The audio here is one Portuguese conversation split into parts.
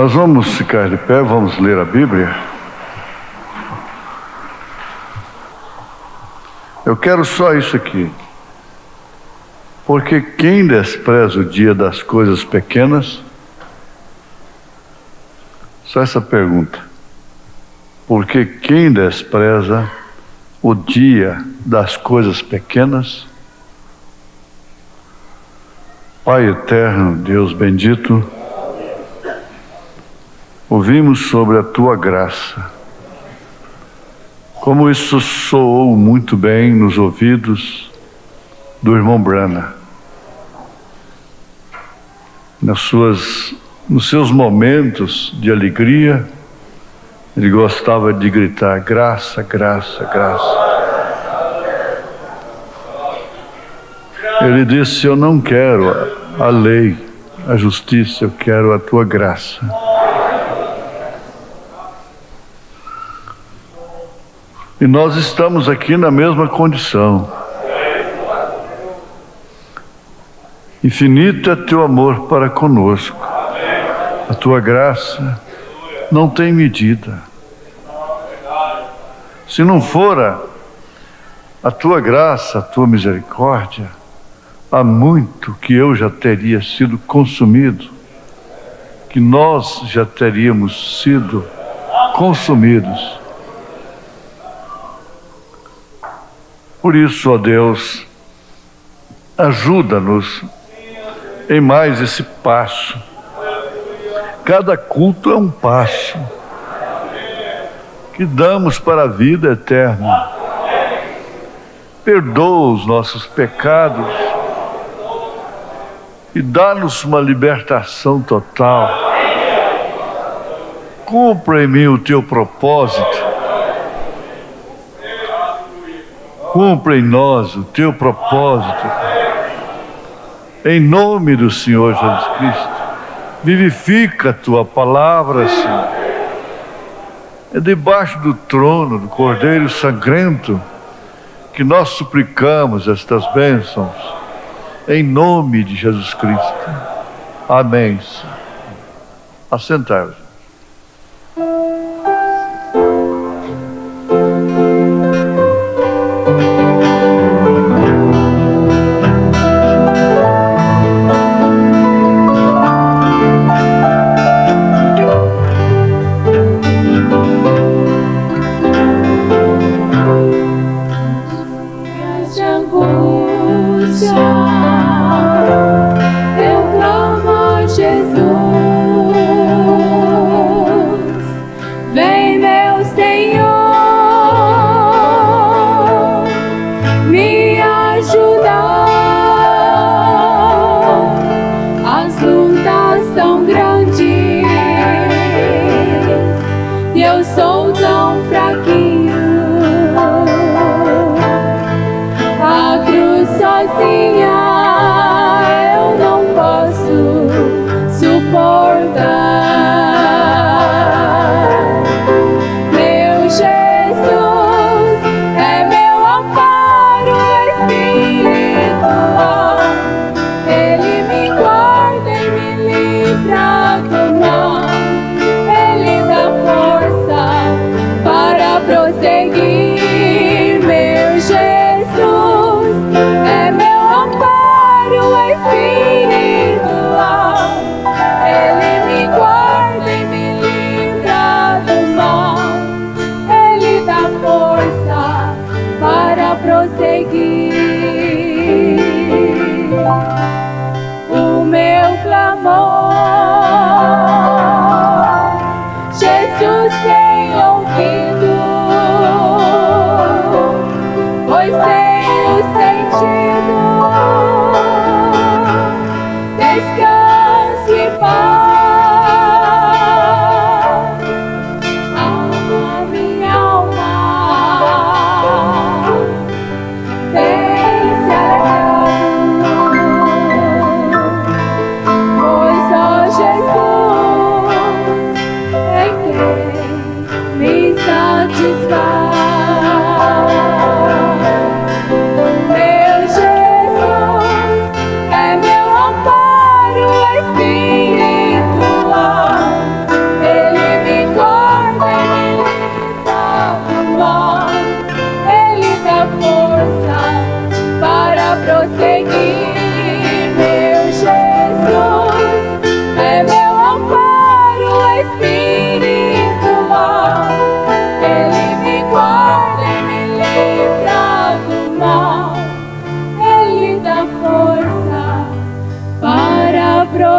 Nós vamos ficar de pé, vamos ler a Bíblia. Eu quero só isso aqui. Porque quem despreza o dia das coisas pequenas? Só essa pergunta. Porque quem despreza o dia das coisas pequenas? Pai eterno, Deus bendito, ouvimos sobre a Tua graça. Como isso soou muito bem nos ouvidos do irmão Brana. Nos seus momentos de alegria, ele gostava de gritar: graça, graça, graça. Ele disse: eu não quero a lei, a justiça, eu quero a Tua graça. E nós estamos aqui na mesma condição. Infinito é Teu amor para conosco. A Tua graça não tem medida. Se não fora a Tua graça, a Tua misericórdia, há muito que eu já teria sido consumido, que nós já teríamos sido consumidos. Por isso, ó Deus, ajuda-nos em mais esse passo. Cada culto é um passo que damos para a vida eterna. Perdoa os nossos pecados e dá-nos uma libertação total. Cumpra em mim o Teu propósito. Cumpra em nós o Teu propósito. Em nome do Senhor Jesus Cristo. Vivifica a Tua palavra, Senhor. É debaixo do trono do Cordeiro Sangrento que nós suplicamos estas bênçãos. Em nome de Jesus Cristo. Amém. Assentai-vos. Pois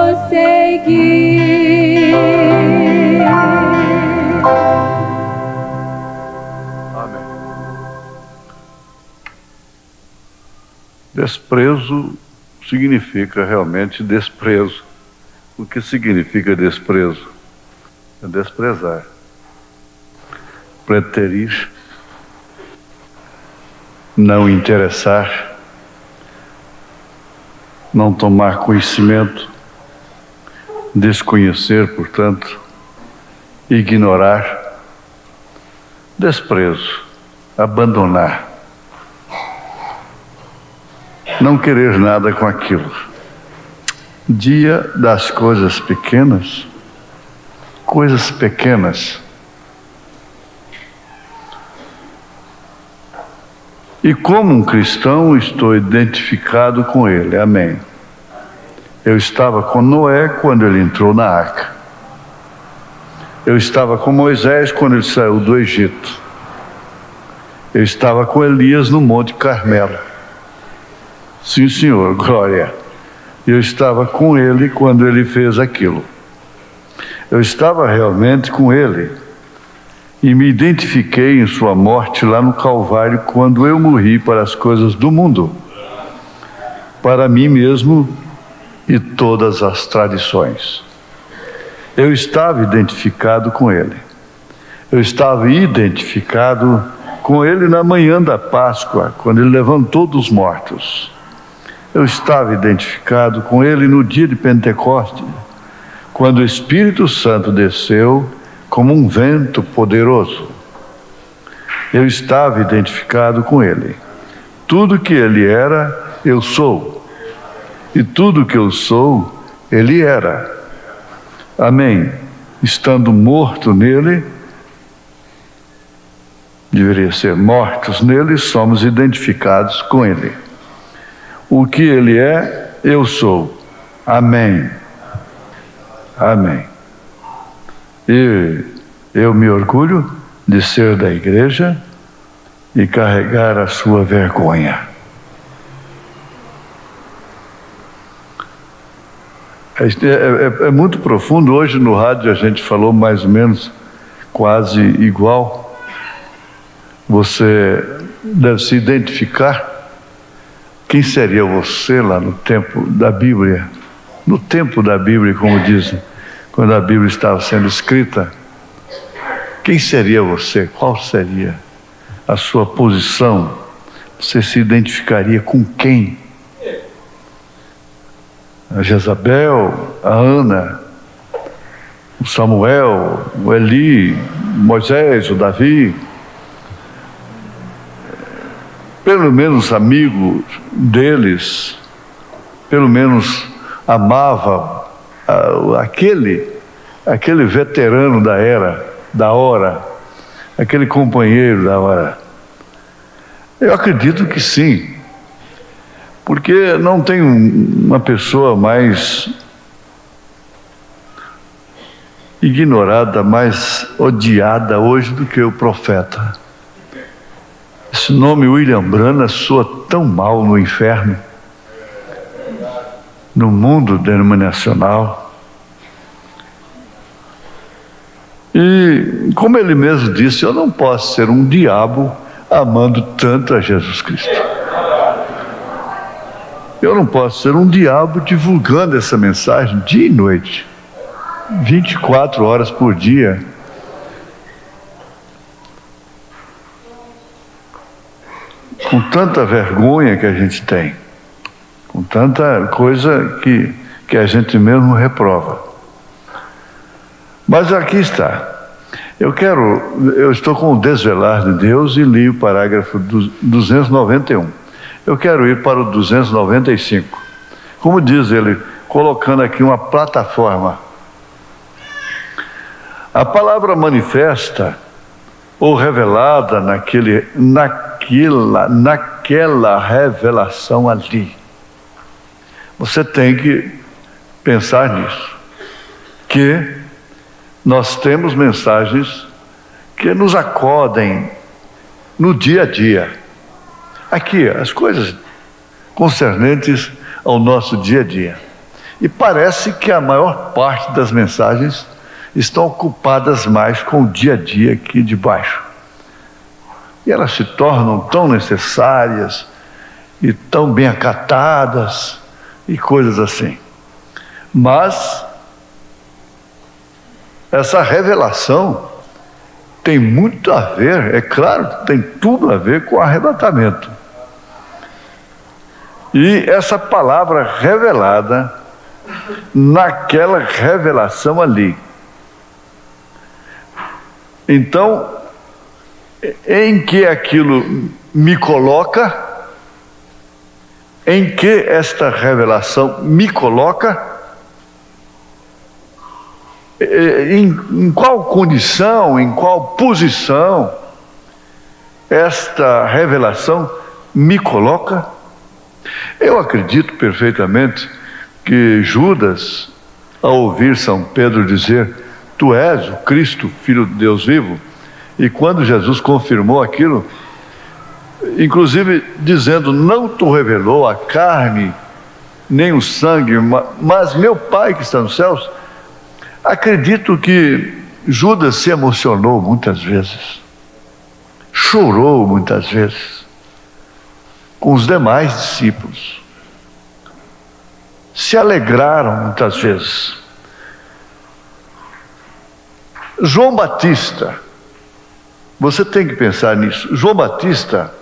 prosseguir. Amém. Desprezo significa realmente desprezo. O que significa desprezo? É desprezar, preterir, não interessar, não tomar conhecimento, desconhecer, portanto, ignorar, desprezo, abandonar, não querer nada com aquilo. Dia das coisas pequenas, coisas pequenas. E como um cristão, estou identificado com ele. Amém. Eu estava com Noé quando ele entrou na arca. Eu estava com Moisés quando ele saiu do Egito. Eu estava com Elias no Monte Carmelo. Sim, Senhor, glória. Eu estava com ele quando ele fez aquilo. Eu estava realmente com ele. E me identifiquei em sua morte lá no Calvário, quando eu morri para as coisas do mundo, para mim mesmo e todas as tradições. Eu estava identificado com ele. Eu estava identificado com ele na manhã da Páscoa, quando ele levantou dos mortos. Eu estava identificado com ele no dia de Pentecostes, quando o Espírito Santo desceu como um vento poderoso. Eu estava identificado com ele. Tudo que ele era, eu sou. E tudo que eu sou, ele era. Amém. Estando morto nele, deveria ser mortos nele, somos identificados com ele. O que ele é, eu sou. Amém. Amém. E eu me orgulho de ser da igreja e carregar a sua vergonha. É muito profundo. Hoje no rádio a gente falou mais ou menos quase igual. Você deve se identificar. Quem seria você lá no tempo da Bíblia? No tempo da Bíblia, como dizem, quando a Bíblia estava sendo escrita. Quem seria você? Qual seria a sua posição? Você se identificaria com quem? A Jezabel, a Ana, o Samuel, o Eli, o Moisés, o Davi? Pelo menos amigo deles, pelo menos amava aquele veterano da hora, aquele companheiro da hora. Eu acredito que sim, porque não tem uma pessoa mais ignorada, mais odiada hoje do que o profeta. Esse nome William Branham soa tão mal no inferno, no mundo denominacional. E, como ele mesmo disse, eu não posso ser um diabo amando tanto a Jesus Cristo. Eu não posso ser um diabo divulgando essa mensagem dia e noite, 24 horas por dia. Com tanta vergonha que a gente tem, com tanta coisa que a gente mesmo reprova. Mas aqui está. Eu estou com o Desvelar de Deus e li o parágrafo 291. Eu quero ir para o 295. Como diz ele, colocando aqui uma plataforma. A palavra manifesta ou revelada naquela revelação ali. Você tem que pensar nisso. Que nós temos mensagens que nos acodem no dia a dia. Aqui, as coisas concernentes ao nosso dia a dia. E parece que a maior parte das mensagens estão ocupadas mais com o dia a dia aqui de baixo. E elas se tornam tão necessárias e tão bem acatadas e coisas assim. Mas essa revelação tem muito a ver, é claro, tem tudo a ver com o arrebatamento. E essa palavra revelada, naquela revelação ali. Então, em que aquilo me coloca? Em que esta revelação me coloca? Em qual condição, em qual posição esta revelação me coloca? Eu acredito perfeitamente que Judas, ao ouvir São Pedro dizer: tu és o Cristo, Filho de Deus vivo, e quando Jesus confirmou aquilo, inclusive dizendo: não te revelou a carne, nem o sangue, mas meu Pai que está nos céus, acredito que Judas se emocionou muitas vezes, chorou muitas vezes, com os demais discípulos, se alegraram muitas vezes. João Batista, você tem que pensar nisso. João Batista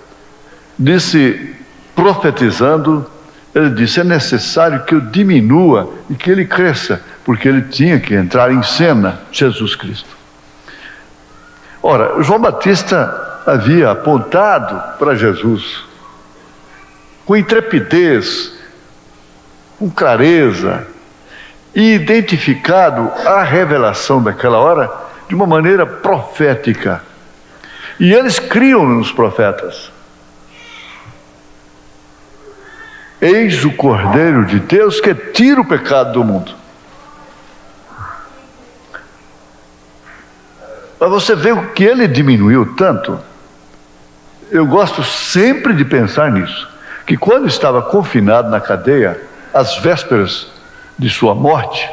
disse, profetizando, ele disse: é necessário que eu diminua e que ele cresça, porque ele tinha que entrar em cena, Jesus Cristo. Ora, João Batista havia apontado para Jesus com intrepidez, com clareza, e identificado a revelação daquela hora de uma maneira profética. E eles criam nos profetas. Eis o Cordeiro de Deus que tira o pecado do mundo. Mas você vê o que ele diminuiu tanto. Eu gosto sempre de pensar nisso, que quando estava confinado na cadeia, às vésperas de sua morte,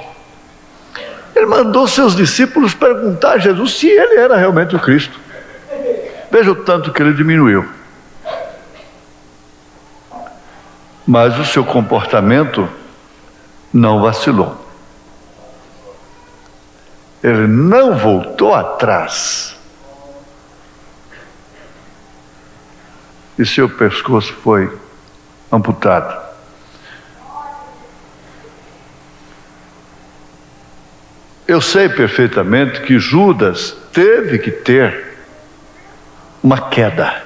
ele mandou seus discípulos perguntar a Jesus se ele era realmente o Cristo. Veja o tanto que ele diminuiu. Mas o seu comportamento não vacilou. Ele não voltou atrás. E seu pescoço foi amputado. Eu sei perfeitamente que Judas teve que ter uma queda.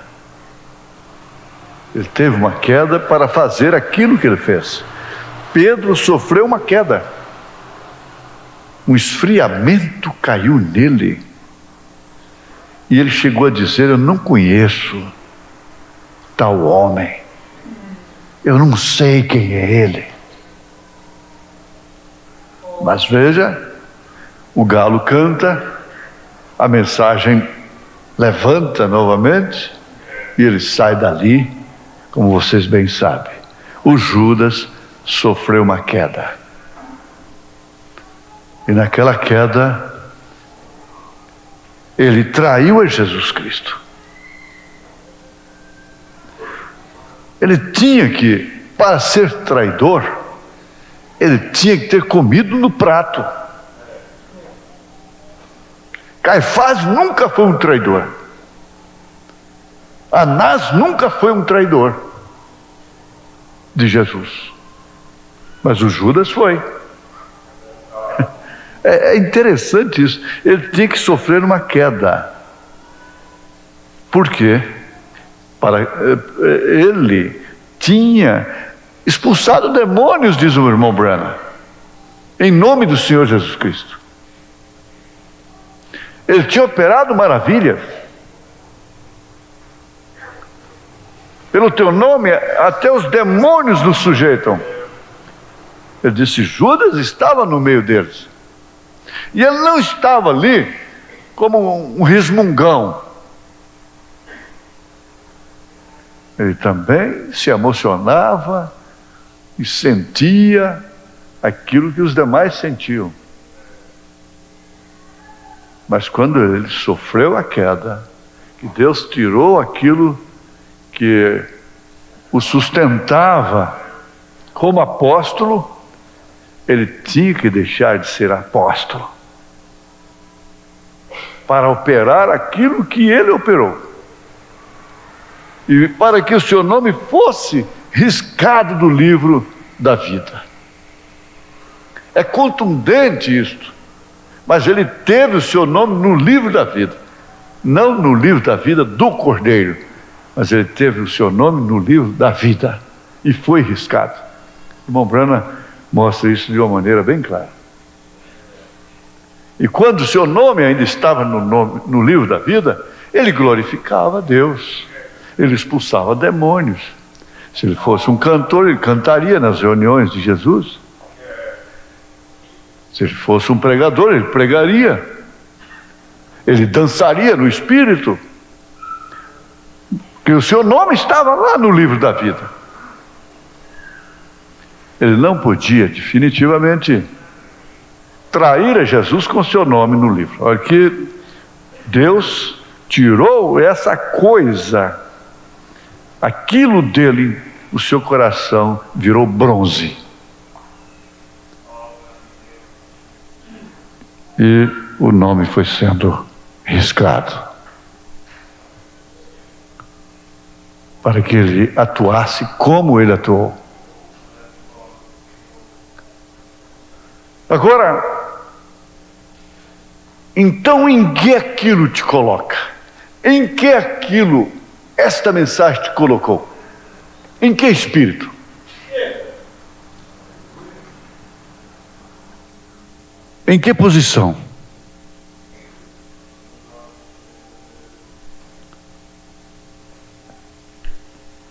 Ele teve uma queda para fazer aquilo que ele fez. Pedro sofreu uma queda. Um esfriamento caiu nele. E ele chegou a dizer: eu não conheço tal homem. Eu não sei quem é ele. Mas veja, o galo canta, a mensagem levanta novamente, e ele sai dali, como vocês bem sabem. O Judas sofreu uma queda. E naquela queda, ele traiu a Jesus Cristo. Ele tinha que, para ser traidor, ele tinha que ter comido no prato. Caifás nunca foi um traidor. Anás nunca foi um traidor de Jesus. Mas o Judas foi. É interessante isso. Ele tinha que sofrer uma queda. Por quê? Ele tinha expulsado demônios, diz o irmão Branham, em nome do Senhor Jesus Cristo. Ele tinha operado maravilhas. Pelo teu nome, até os demônios nos sujeitam. Ele disse: Judas estava no meio deles. E ele não estava ali como um resmungão. Ele também se emocionava e sentia aquilo que os demais sentiam. Mas quando ele sofreu a queda, que Deus tirou aquilo que o sustentava como apóstolo, ele tinha que deixar de ser apóstolo para operar aquilo que ele operou, e para que o seu nome fosse riscado do livro da vida. É contundente isto, mas ele teve o seu nome no livro da vida, não no livro da vida do Cordeiro, mas ele teve o seu nome no livro da vida e foi riscado. O irmão Branham mostra isso de uma maneira bem clara. E quando o seu nome ainda estava no livro da vida, ele glorificava a Deus, ele expulsava demônios. Se ele fosse um cantor, ele cantaria nas reuniões de Jesus. Se ele fosse um pregador, ele pregaria, ele dançaria no Espírito, porque o seu nome estava lá no livro da vida. Ele não podia definitivamente trair a Jesus com seu nome no livro. Olha que Deus tirou essa coisa, aquilo dele, o seu coração virou bronze. E o nome foi sendo riscado, para que ele atuasse como ele atuou. Agora, então em que aquilo te coloca? Em que aquilo, esta mensagem te colocou? Em que espírito? Em que posição?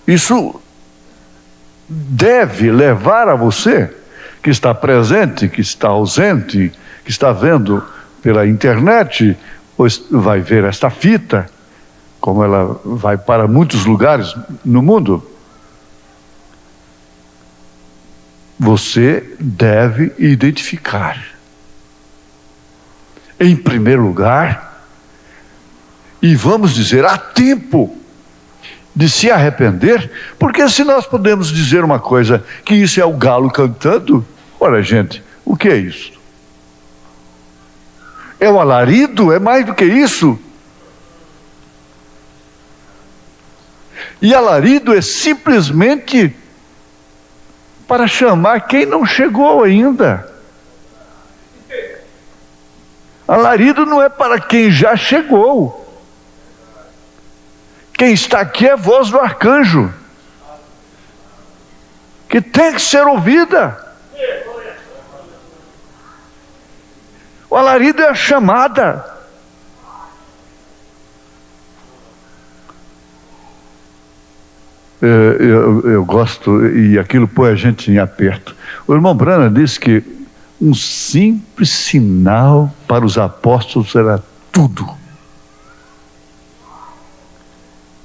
Isso deve levar a você, que está presente, que está ausente, que está vendo pela internet, ou vai ver esta fita, como ela vai para muitos lugares no mundo. Você deve identificar, em primeiro lugar, e vamos dizer, há tempo de se arrepender, porque se nós podemos dizer uma coisa, que isso é o galo cantando, olha gente, o que é isso? É o alarido? É mais do que isso? E alarido é simplesmente para chamar quem não chegou ainda. Alarido não é para quem já chegou. Quem está aqui é a voz do arcanjo, que tem que ser ouvida. O alarido é a chamada. Eu gosto, e aquilo põe a gente em aperto. O irmão Branham disse que um simples sinal para os apóstolos era tudo.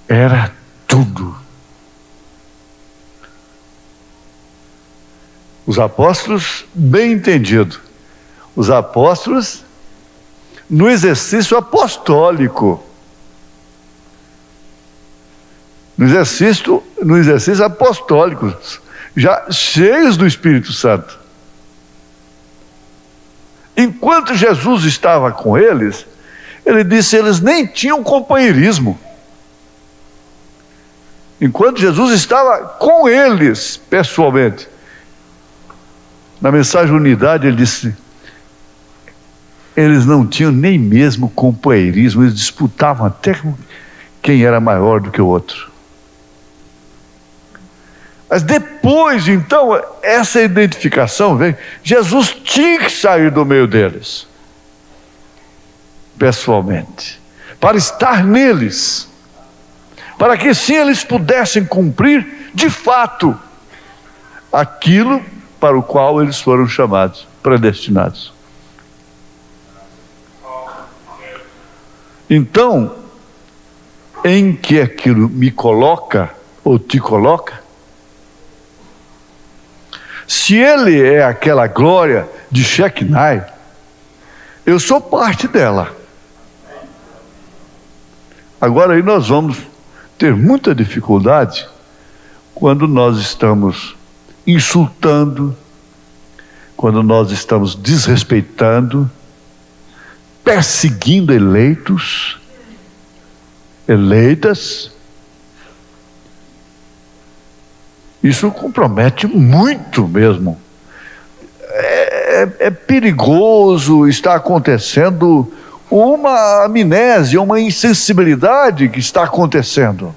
Era tudo. Os apóstolos, bem entendido, os apóstolos no exercício apostólico, no exercício apostólico, já cheios do Espírito Santo. Enquanto Jesus estava com eles, ele disse, eles nem tinham companheirismo. Enquanto Jesus estava com eles, pessoalmente, na mensagem unidade, ele disse, eles não tinham nem mesmo companheirismo, eles disputavam até quem era maior do que o outro. Mas depois, então, essa identificação vem, Jesus tinha que sair do meio deles, pessoalmente, para estar neles, para que sim eles pudessem cumprir, de fato, aquilo para o qual eles foram chamados, predestinados. Então, em que aquilo me coloca, ou te coloca? Se ele é aquela glória de Shekinah, eu sou parte dela. Agora aí nós vamos ter muita dificuldade quando nós estamos insultando, quando nós estamos desrespeitando, perseguindo eleitas. Isso compromete muito mesmo. É perigoso, está acontecendo uma amnésia, uma insensibilidade que está acontecendo,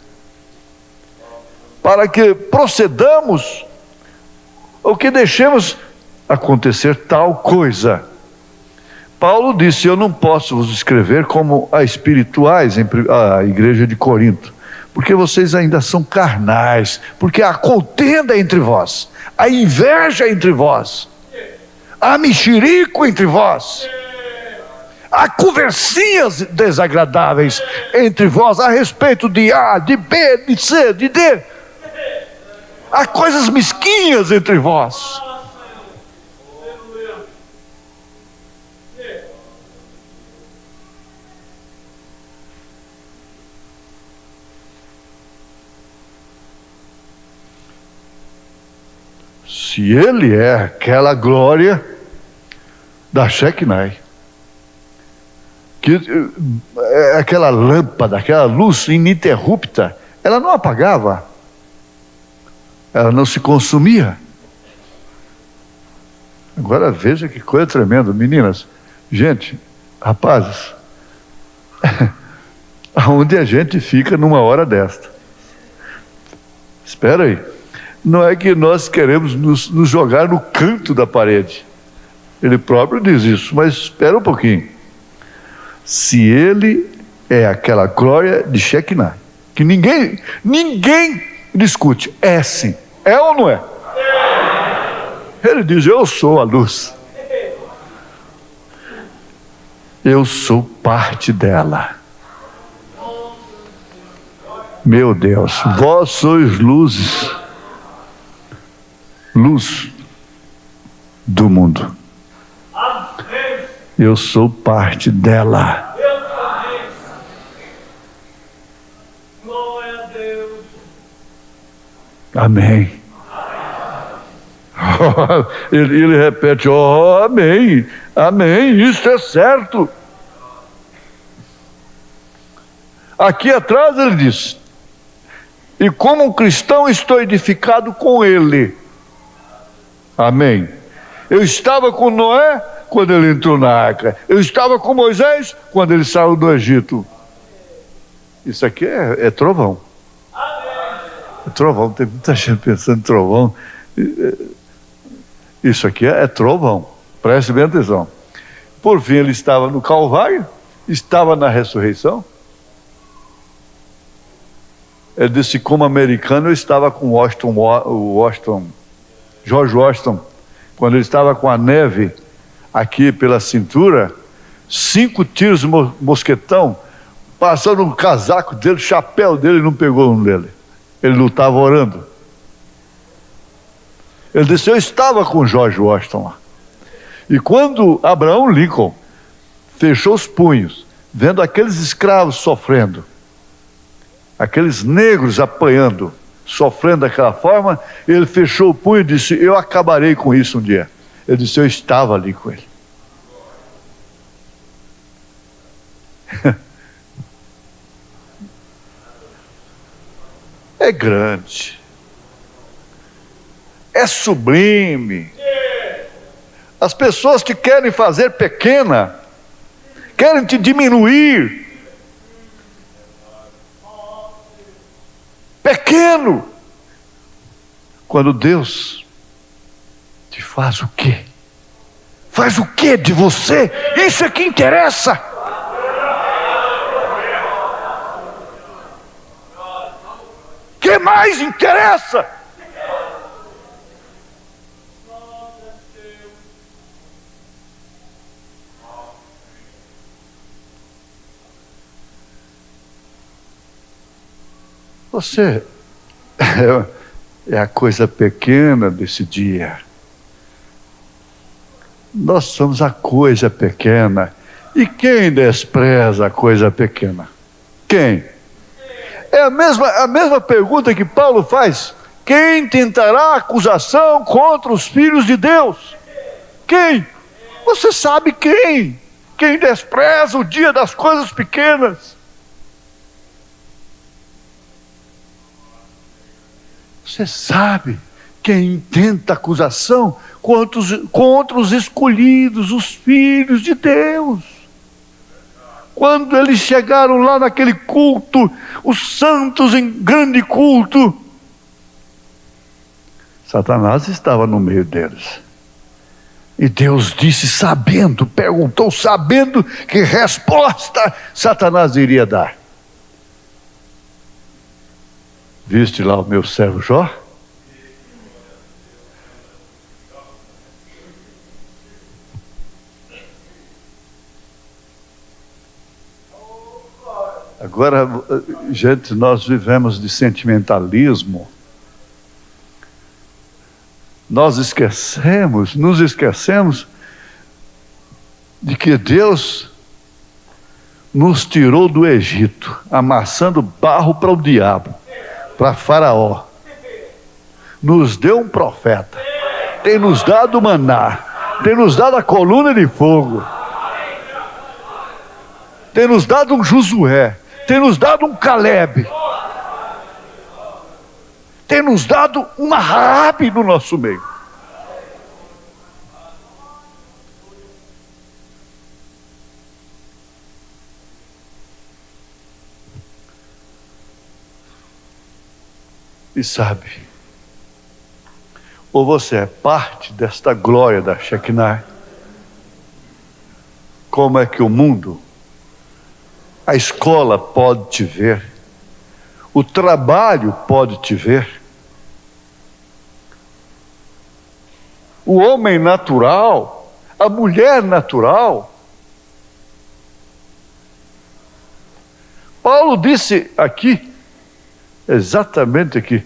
para que procedamos ou que deixemos acontecer tal coisa. Paulo disse: eu não posso vos escrever como a espirituais, a igreja de Corinto, porque vocês ainda são carnais, porque há contenda entre vós, há inveja entre vós, há mexerico entre vós, há conversinhas desagradáveis entre vós a respeito de A, de B, de C, de D. Há coisas mesquinhas entre vós. Se ele é aquela glória da Shekinah, que é aquela lâmpada, aquela luz ininterrupta, ela não apagava, ela não se consumia. Agora veja que coisa tremenda, meninas, gente, rapazes, aonde a gente fica numa hora desta? Espera aí, não é que nós queremos nos jogar no canto da parede, ele próprio diz isso, mas espera um pouquinho. Se ele é aquela glória de Shekinah, que ninguém discute, é sim, é ou não é? Ele diz: eu sou a luz, eu sou parte dela. Meu Deus, vós sois luz do mundo, eu sou parte dela. Amém. Ele repete: oh, amém, amém, isso é certo. Aqui atrás ele diz: e como um cristão estou edificado com ele. Amém. Eu estava com Noé quando ele entrou na arca, eu estava com Moisés quando ele saiu do Egito. Isso aqui é trovão. É trovão, tem muita gente pensando em trovão. Isso aqui é trovão, preste bem atenção. Por fim ele estava no Calvário, estava na ressurreição. Ele disse: como americano eu estava com George Washington, quando ele estava com a neve aqui pela cintura, 5 tiros de mosquetão, passando no casaco dele, chapéu dele, não pegou um dele. Ele lutava orando. Ele disse: eu estava com George Washington lá. E quando Abraham Lincoln fechou os punhos, vendo aqueles escravos sofrendo, aqueles negros apanhando, sofrendo daquela forma, ele fechou o punho e disse: eu acabarei com isso um dia. Ele disse: eu estava ali com ele. É grande, é sublime. As pessoas te querem fazer pequena, querem te diminuir. Pequeno. Quando Deus te faz o quê? Faz o quê de você? Isso é que interessa. O que mais interessa? Você é a coisa pequena desse dia. Nós somos a coisa pequena. E quem despreza a coisa pequena? Quem? É a mesma pergunta que Paulo faz. Quem tentará acusação contra os filhos de Deus? Quem? Você sabe quem? Quem despreza o dia das coisas pequenas? Você sabe quem tenta acusação contra os escolhidos, os filhos de Deus. Quando eles chegaram lá naquele culto, os santos em grande culto, Satanás estava no meio deles. E Deus disse, perguntou sabendo que resposta Satanás iria dar. Viste lá o meu servo Jó? Agora, gente, nós vivemos de sentimentalismo. Nós nos esquecemos de que Deus nos tirou do Egito, amassando barro para o diabo, para Faraó. Nos deu um profeta, tem nos dado o maná, tem nos dado a coluna de fogo, tem nos dado um Josué, tem nos dado um Caleb, tem nos dado uma Raabe no nosso meio. E sabe, ou você é parte desta glória da Shekinah, como é que o mundo, a escola pode te ver, o trabalho pode te ver, o homem natural, a mulher natural. Paulo disse aqui, exatamente aqui,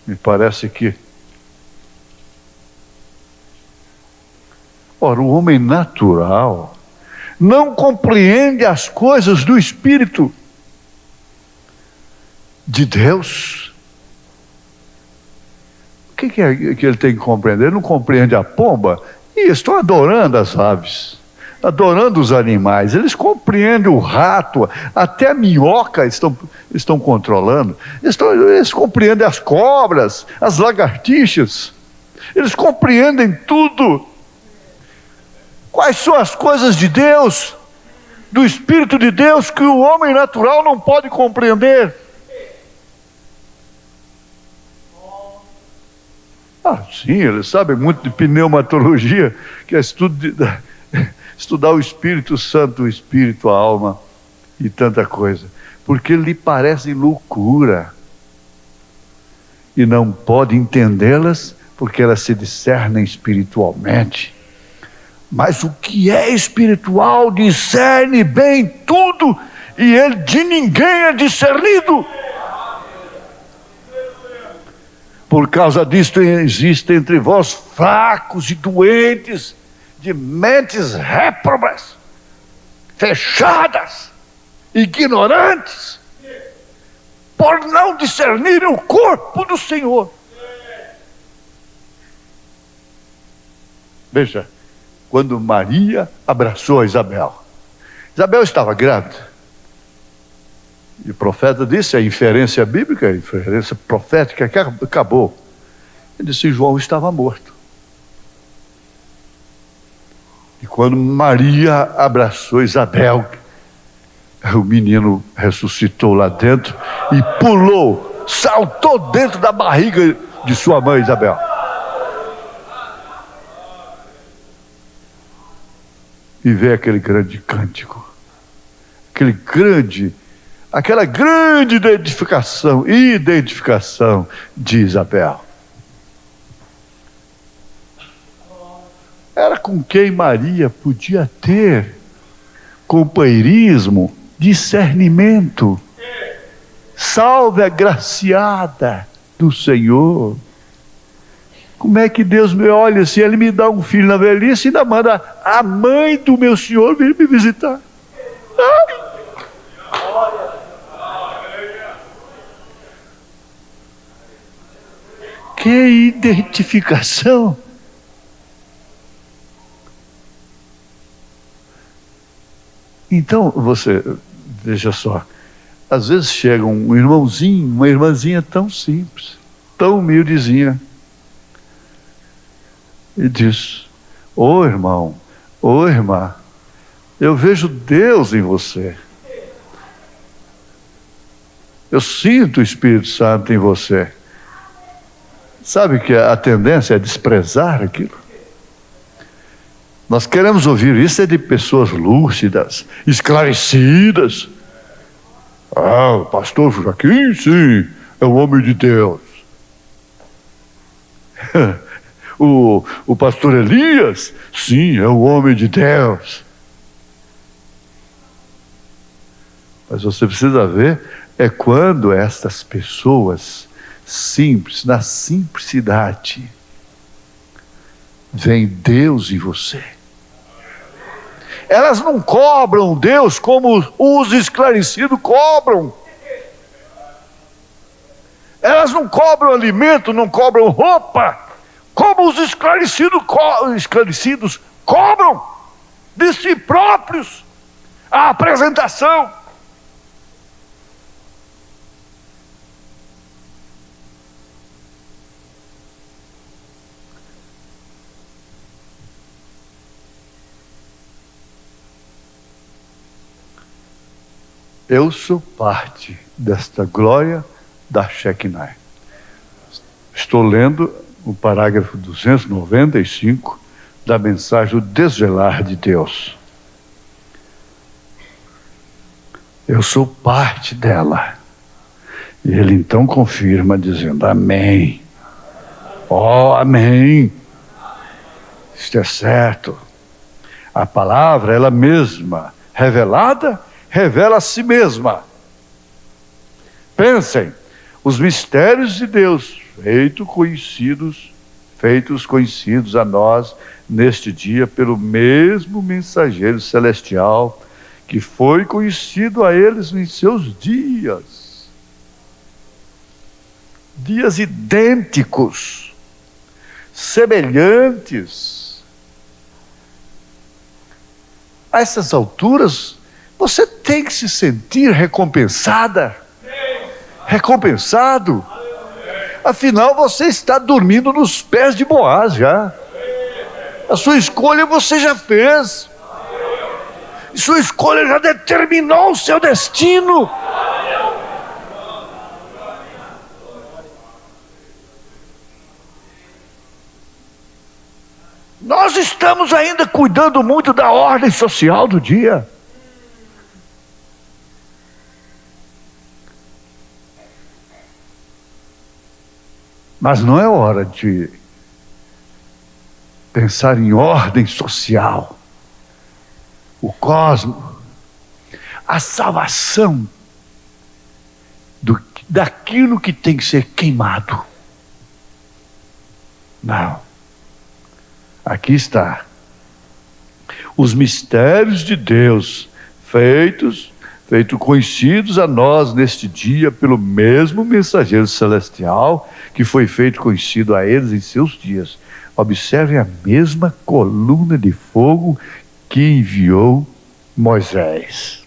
me parece que, ora, o homem natural não compreende as coisas do Espírito de Deus. O que é que ele tem que compreender? Ele não compreende a pomba? E estão adorando as aves, adorando os animais. Eles compreendem o rato, até a minhoca estão controlando. Eles compreendem as cobras, as lagartixas. Eles compreendem tudo. Quais são as coisas de Deus, do Espírito de Deus, que o homem natural não pode compreender? Sim, eles sabem muito de pneumatologia, que é estudar o Espírito Santo, o Espírito, a alma e tanta coisa, porque lhe parecem loucura e não pode entendê-las porque elas se discernem espiritualmente. Mas o que é espiritual discerne bem tudo, e ele de ninguém é discernido. Por causa disto existe entre vós fracos e doentes, de mentes réprobas, fechadas, ignorantes, por não discernirem o corpo do Senhor. Veja, quando Maria abraçou a Isabel, Isabel estava grávida. E o profeta disse, a inferência bíblica, a inferência profética que acabou. Ele disse, João estava morto. E quando Maria abraçou Isabel, o menino ressuscitou lá dentro e pulou, saltou dentro da barriga de sua mãe Isabel. E veio aquele grande cântico, aquela grande identificação de Isabel. Era com quem Maria podia ter companheirismo, discernimento. Salve a graciada do Senhor. Como é que Deus me olha assim? Ele me dá um filho na velhice e ainda manda a mãe do meu senhor vir me visitar. Ai! Que identificação! Então, você, veja só, às vezes chega um irmãozinho, uma irmãzinha tão simples, tão humildezinha, e diz: ô irmão, ô irmã, eu vejo Deus em você. Eu sinto o Espírito Santo em você. Sabe que a tendência é desprezar aquilo? Nós queremos ouvir isso de pessoas lúcidas, esclarecidas. Ah, o pastor Joaquim, sim, é um homem de Deus. O pastor Elias, sim, é um homem de Deus. Mas você precisa ver, é quando estas pessoas simples, na simplicidade, vem Deus em você. Elas não cobram Deus como os esclarecidos cobram. Elas não cobram alimento, não cobram roupa, como os esclarecidos cobram de si próprios a apresentação. Eu sou parte desta glória da Shekinah. Estou lendo o parágrafo 295 da mensagem O Desvelar de Deus. Eu sou parte dela. E ele então confirma dizendo: amém. Oh, amém. Isto é certo. A palavra, ela mesma, revelada, revela a si mesma. Pensem, os mistérios de Deus feitos conhecidos a nós neste dia pelo mesmo mensageiro celestial que foi conhecido a eles em seus dias idênticos, semelhantes. A essas alturas você tem que se sentir recompensado. Afinal, você está dormindo nos pés de Boaz já. A sua escolha você já fez. Sua escolha já determinou o seu destino. Nós estamos ainda cuidando muito da ordem social do dia. Mas não é hora de pensar em ordem social, o cosmos, a salvação daquilo que tem que ser queimado. Não. Aqui está. Os mistérios de Deus feitos conhecidos a nós neste dia pelo mesmo mensageiro celestial que foi feito conhecido a eles em seus dias. Observem a mesma coluna de fogo que enviou Moisés.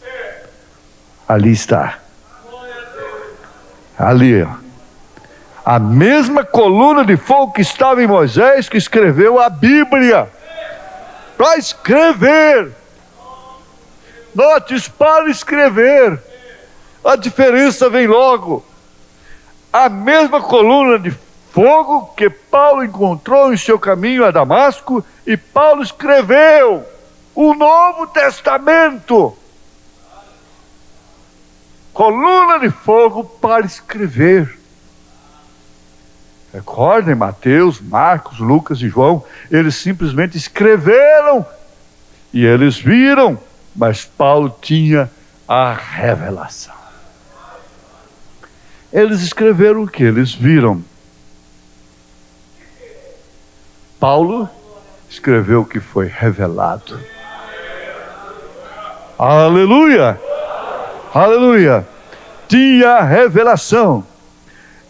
Ali está. Ali, ó. A mesma coluna de fogo que estava em Moisés, que escreveu a Bíblia. Para escrever. Note, para escrever. A diferença vem logo. A mesma coluna de fogo que Paulo encontrou em seu caminho a Damasco, e Paulo escreveu o Novo Testamento. Coluna de fogo para escrever. Recordem, Mateus, Marcos, Lucas e João, eles simplesmente escreveram e eles viram, mas Paulo tinha a revelação. Eles escreveram o que eles viram. Paulo escreveu o que foi revelado. Aleluia! Aleluia! Tinha revelação.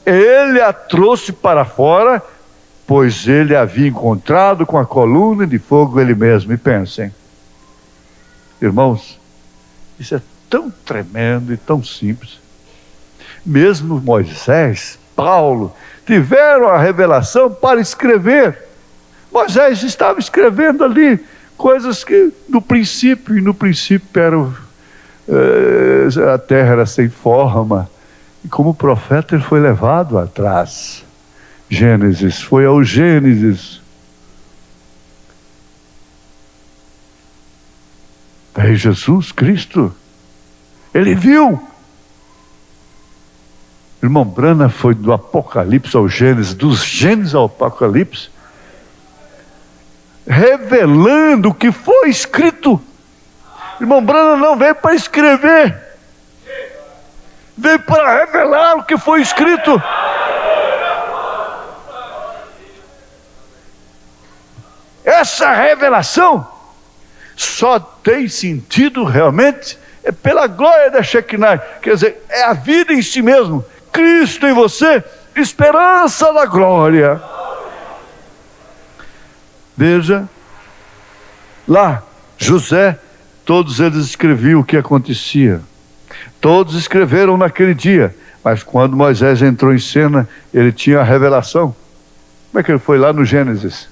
Ele a trouxe para fora, pois ele havia encontrado com a coluna de fogo ele mesmo. E pensem, irmãos, isso é tão tremendo e tão simples. Mesmo Moisés, Paulo, tiveram a revelação para escrever. Moisés estava escrevendo ali coisas que no princípio a terra era sem forma, e como profeta ele foi levado atrás. Gênesis, foi ao Gênesis. Veio Jesus Cristo, ele viu. Irmão Branham foi do Apocalipse ao Gênesis, dos Gênesis ao Apocalipse, revelando o que foi escrito. Irmão Branham não veio para escrever, veio para revelar o que foi escrito. Essa revelação só tem sentido realmente pela glória da Shekinah, quer dizer, é a vida em si mesmo. Cristo em você, esperança da glória. Veja, lá, José, todos eles escreviam o que acontecia. Todos escreveram naquele dia. Mas quando Moisés entrou em cena, ele tinha a revelação. Como é que ele foi lá no Gênesis?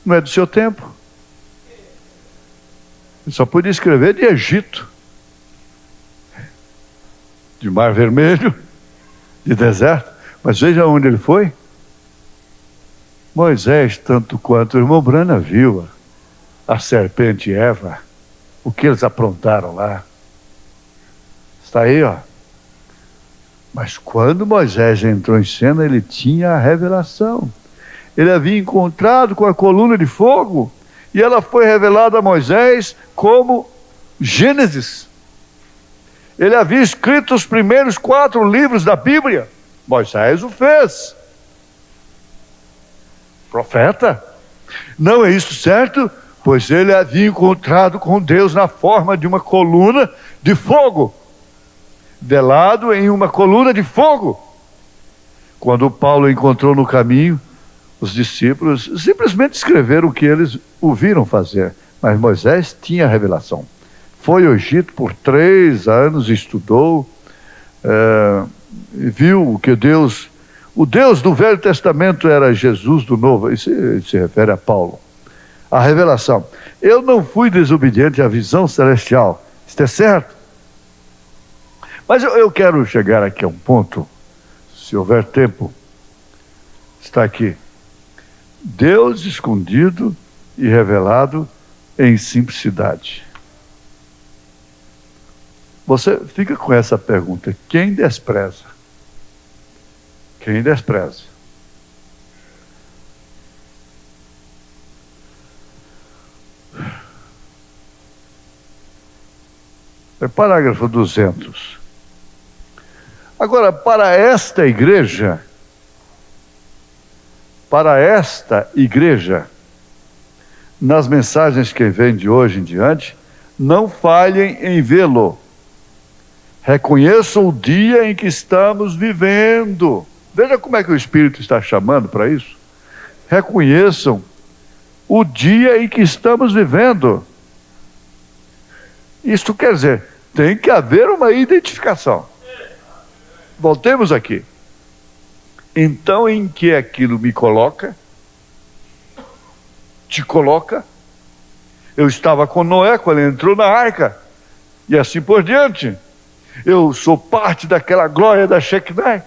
Não é do seu tempo. Ele só podia escrever de Egito, de Mar Vermelho, de deserto. Mas veja onde ele foi. Moisés, tanto quanto o irmão Branham viu a serpente Eva, o que eles aprontaram lá. Está aí, ó. Mas quando Moisés entrou em cena, ele tinha a revelação. Ele havia encontrado com a coluna de fogo, e ela foi revelada a Moisés como Gênesis. Ele havia escrito os primeiros 4 livros da Bíblia. Moisés o fez. Profeta. Não é isso certo? Pois ele havia encontrado com Deus na forma de uma coluna de fogo, velado em uma coluna de fogo. Quando Paulo encontrou no caminho, os discípulos simplesmente escreveram o que eles o viram fazer. Mas Moisés tinha a revelação. Foi ao Egito por 3 anos, estudou, viu que o Deus do Velho Testamento era Jesus do Novo. Isso se refere a Paulo. A revelação. Eu não fui desobediente à visão celestial. Isso é certo? Mas eu quero chegar aqui a um ponto, se houver tempo, está aqui. Deus escondido e revelado em simplicidade. Você fica com essa pergunta: quem despreza? Quem despreza? É parágrafo 200. Agora, para esta igreja, nas mensagens que vêm de hoje em diante, não falhem em vê-lo. Reconheçam o dia em que estamos vivendo. Veja como é que o Espírito está chamando para isso. Reconheçam o dia em que estamos vivendo. Isto quer dizer, tem que haver uma identificação. Voltemos aqui. Então, em que aquilo me coloca? Te coloca? Eu estava com Noé quando ele entrou na arca, e assim por diante. Eu sou parte daquela glória da Shekinah.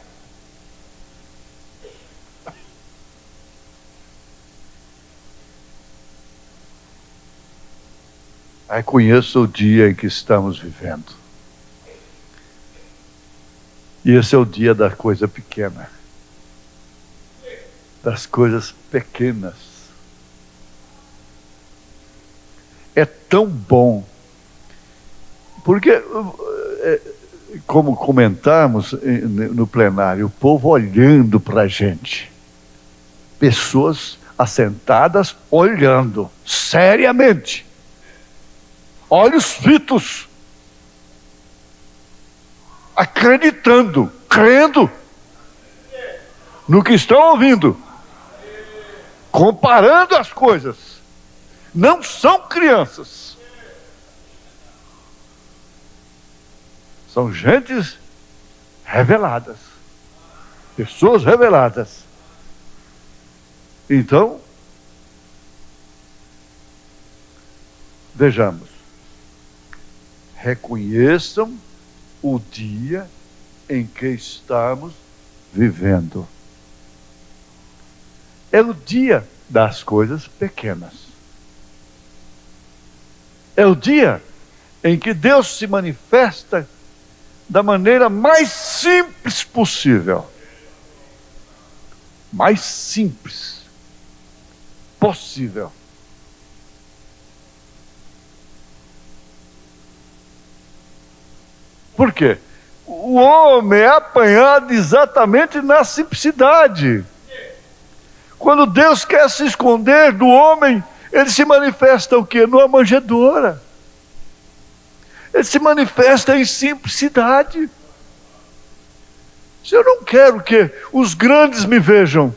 Aí conheça o dia em que estamos vivendo. E esse é o dia da coisa pequena. Das coisas pequenas. É tão bom. Porque, como comentamos no plenário, o povo olhando para a gente. Pessoas assentadas, olhando seriamente, olhos fitos, acreditando, crendo no que estão ouvindo, comparando as coisas. Não são crianças, são gentes reveladas, pessoas reveladas. Então, vejamos, reconheçam o dia em que estamos vivendo. É o dia das coisas pequenas. É o dia em que Deus se manifesta da maneira mais simples possível. Mais simples possível. Por quê? O homem é apanhado exatamente na simplicidade. Quando Deus quer se esconder do homem, ele se manifesta o quê? Numa manjedoura. Ele se manifesta em simplicidade. Se eu não quero que os grandes me vejam,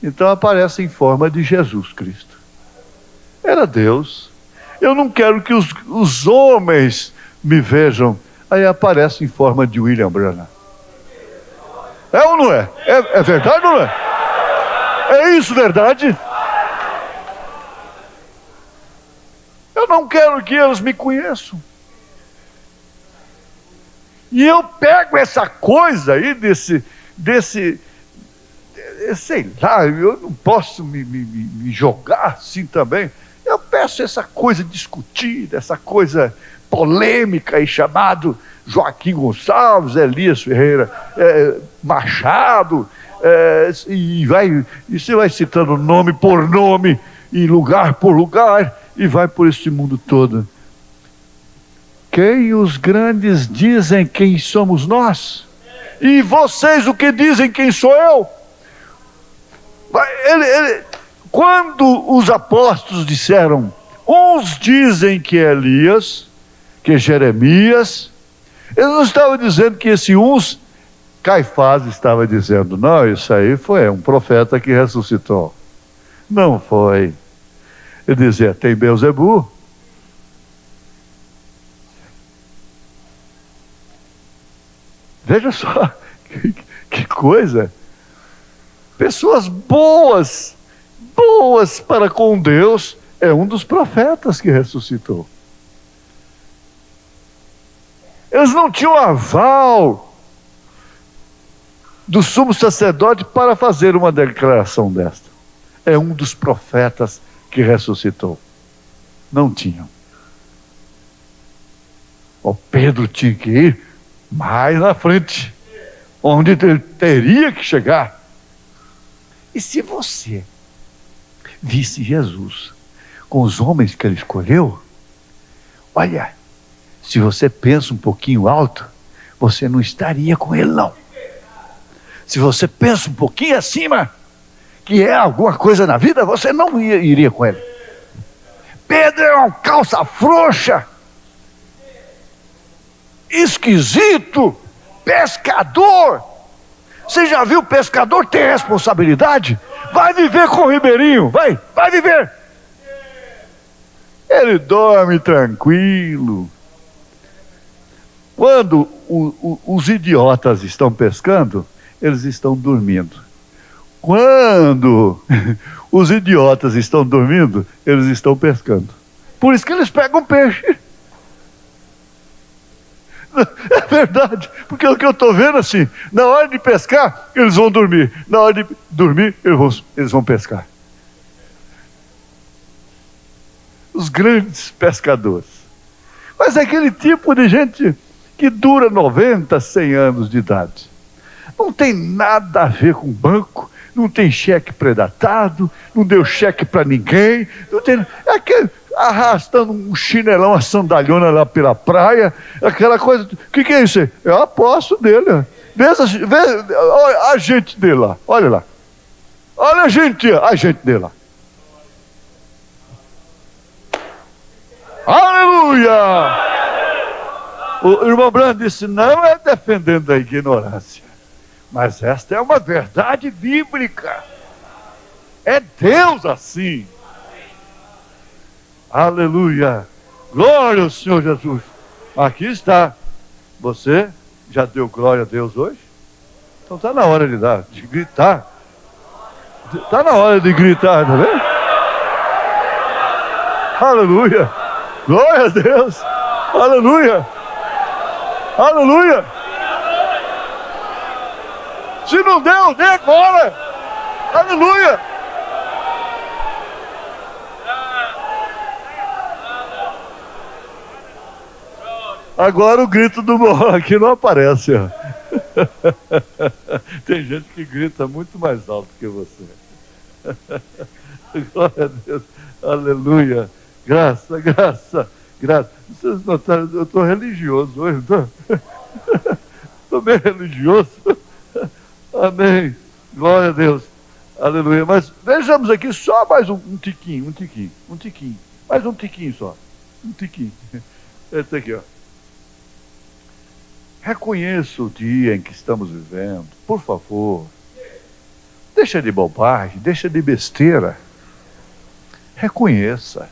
então aparece em forma de Jesus Cristo. Era Deus. Eu não quero que os homens me vejam, aí aparece em forma de William Branham. É ou não é? É verdade ou não é? É isso verdade? Eu não quero que eles me conheçam. E eu pego essa coisa aí sei lá, eu não posso me jogar assim também. Eu peço essa coisa discutida, essa coisa polêmica aí, chamado Joaquim Gonçalves, Elias Ferreira Machado, e você vai citando nome por nome, e lugar por lugar, e vai por esse mundo todo. Quem os grandes dizem quem somos nós? E vocês o que dizem quem sou eu? Quando os apóstolos disseram, uns dizem que é Elias, que é Jeremias, eles não estavam dizendo que esse uns, Caifás estava dizendo, não, isso aí foi um profeta que ressuscitou. Não foi. Ele dizia, tem Beelzebu. Veja só, que coisa. Pessoas boas para com Deus, é um dos profetas que ressuscitou. Eles não tinham aval do sumo sacerdote para fazer uma declaração desta. É um dos profetas que ressuscitou. Não tinham. O Pedro tinha que ir mais na frente, onde ele teria que chegar. E se você visse Jesus com os homens que ele escolheu, olha, se você pensa um pouquinho alto, você não estaria com ele não. Se você pensa um pouquinho acima, que é alguma coisa na vida, você não iria com ele. Pedro é um calça frouxa, esquisito, pescador. Você já viu pescador ter responsabilidade? Vai viver com o ribeirinho, vai viver. Ele dorme tranquilo. Quando os idiotas estão pescando, eles estão dormindo. Quando os idiotas estão dormindo, eles estão pescando. Por isso que eles pegam peixe. É verdade, porque o que eu estou vendo assim, na hora de pescar, eles vão dormir. Na hora de dormir, eles vão pescar. Os grandes pescadores. Mas é aquele tipo de gente que dura 90, 100 anos de idade. Não tem nada a ver com banco, não tem cheque predatado, não deu cheque para ninguém, não tem, é aquele arrastando um chinelão, a sandalhona lá pela praia, aquela coisa. O que é isso aí? É o apóstolo dele. Vê a gente dele lá, olha lá. Olha a gente dele lá. Aleluia! O irmão Brando disse, não é defendendo a ignorância, mas esta é uma verdade bíblica. É Deus assim. Aleluia! Glória ao Senhor Jesus. Aqui está. Você já deu glória a Deus hoje? Então está na hora de gritar. Está na hora de gritar, tá vendo? Aleluia! Glória a Deus! Aleluia! Aleluia! Se não deu, dê agora! Aleluia! Agora o grito do morro aqui não aparece, ó. Tem gente que grita muito mais alto que você. Glória a Deus. Aleluia. Graça, graça, graça. Vocês notaram, eu estou religioso hoje, não estou? Estou bem religioso. Amém. Glória a Deus. Aleluia. Mas vejamos aqui só mais um tiquinho. Mais um tiquinho só. Um tiquinho. Esse aqui, ó. Reconheça o dia em que estamos vivendo, por favor. Deixa de bobagem, deixa de besteira. Reconheça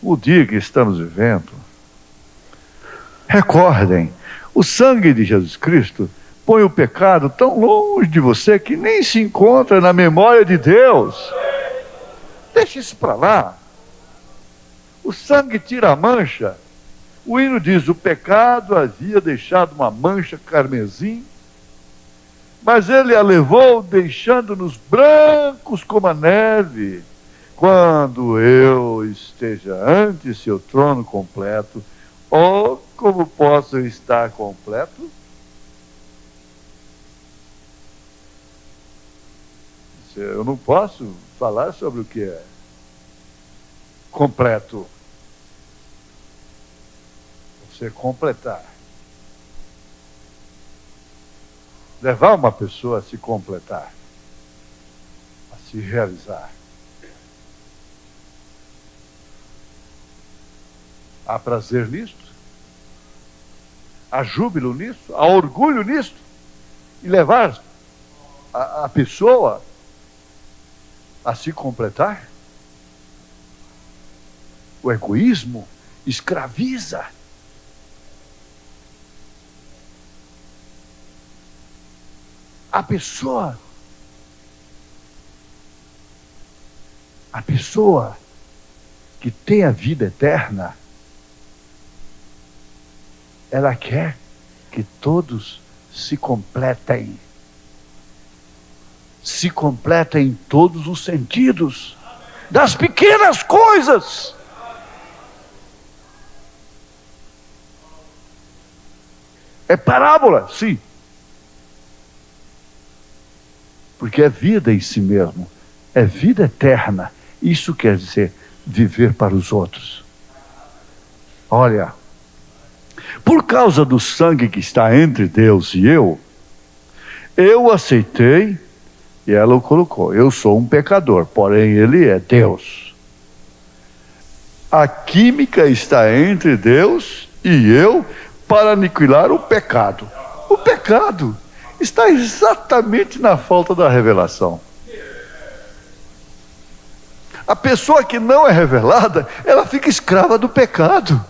o dia que estamos vivendo. Recordem, o sangue de Jesus Cristo põe o pecado tão longe de você que nem se encontra na memória de Deus. Deixa isso para lá. O sangue tira a mancha. O hino diz, o pecado havia deixado uma mancha carmesim, mas ele a levou deixando-nos brancos como a neve. Quando eu esteja ante seu trono completo, oh, como posso estar completo? Eu não posso falar sobre o que é completo. Você completar. Levar uma pessoa a se completar, a se realizar. Há prazer nisto? Há júbilo nisto? Há orgulho nisto? E levar a pessoa a se completar? O egoísmo escraviza. A pessoa que tem a vida eterna, ela quer que todos se completem em todos os sentidos, das pequenas coisas. É parábola, sim. Porque é vida em si mesmo, é vida eterna. Isso quer dizer viver para os outros. Olha, por causa do sangue que está entre Deus e eu aceitei, e ela o colocou, eu sou um pecador, porém ele é Deus. A química está entre Deus e eu para aniquilar o pecado. O pecado está exatamente na falta da revelação. A pessoa que não é revelada, ela fica escrava do pecado.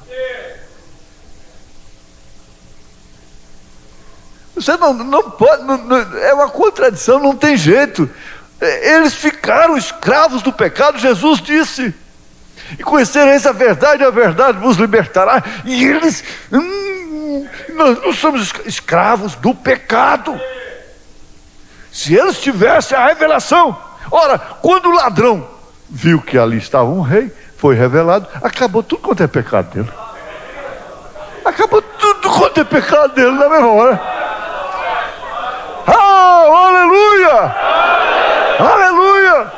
Você não pode, é uma contradição, não tem jeito. Eles ficaram escravos do pecado, Jesus disse, e conhecereis a verdade vos libertará. E eles, nós somos escravos do pecado. Se eles tivessem a revelação, ora, quando o ladrão viu que ali estava um rei, foi revelado, acabou tudo quanto é pecado dele. Acabou tudo quanto é pecado dele na mesma hora. Aleluia! Aleluia!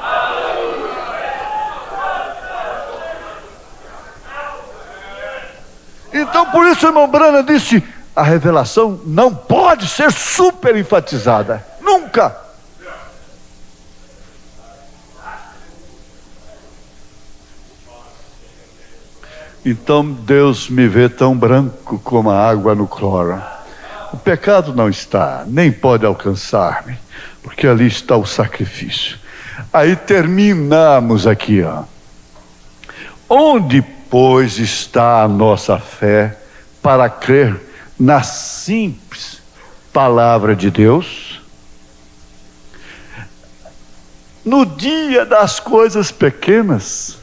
Então por isso o irmão Brana disse, a revelação não pode ser super enfatizada, nunca. Então Deus me vê tão branco como a água no cloro. O pecado não está, nem pode alcançar-me, porque ali está o sacrifício. Aí terminamos aqui, ó. Onde, pois, está a nossa fé para crer na simples palavra de Deus? No dia das coisas pequenas,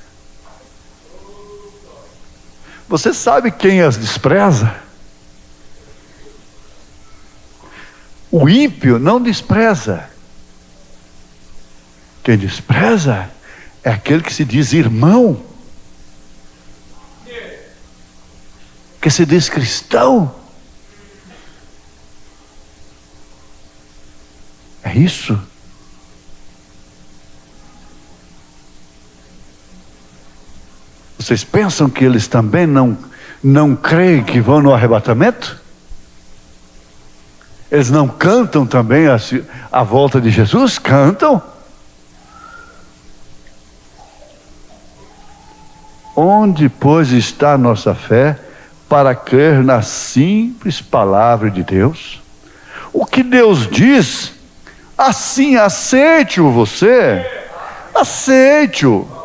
você sabe quem as despreza? O ímpio não despreza. Quem despreza é aquele que se diz irmão, que se diz cristão. É isso. Vocês pensam que eles também não creem que vão no arrebatamento? Eles não cantam também a volta de Jesus? Cantam. Onde, pois, está a nossa fé para crer na simples palavra de Deus? O que Deus diz, assim aceite-o você. Aceite-o.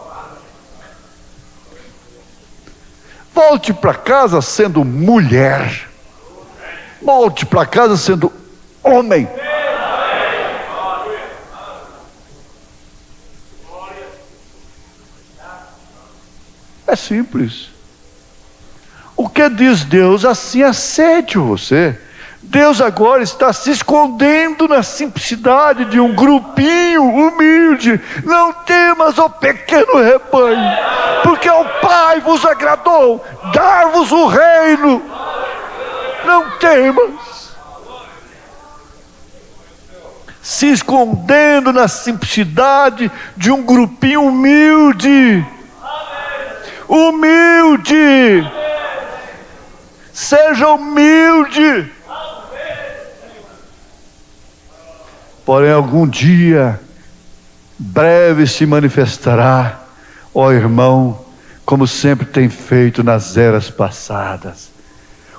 Volte para casa sendo mulher. Volte para casa sendo homem. É simples. O que diz Deus, assim aceite você. Deus agora está se escondendo na simplicidade de um grupinho humilde. Não temas, ó pequeno rebanho, porque ao Pai vos agradou dar-vos o reino. Não temas. Se escondendo na simplicidade de um grupinho humilde. Humilde. Seja humilde. Porém, algum dia, breve se manifestará, ó irmão, como sempre tem feito nas eras passadas.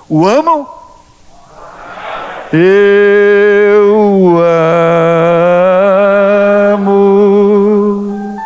O amam? Eu amo.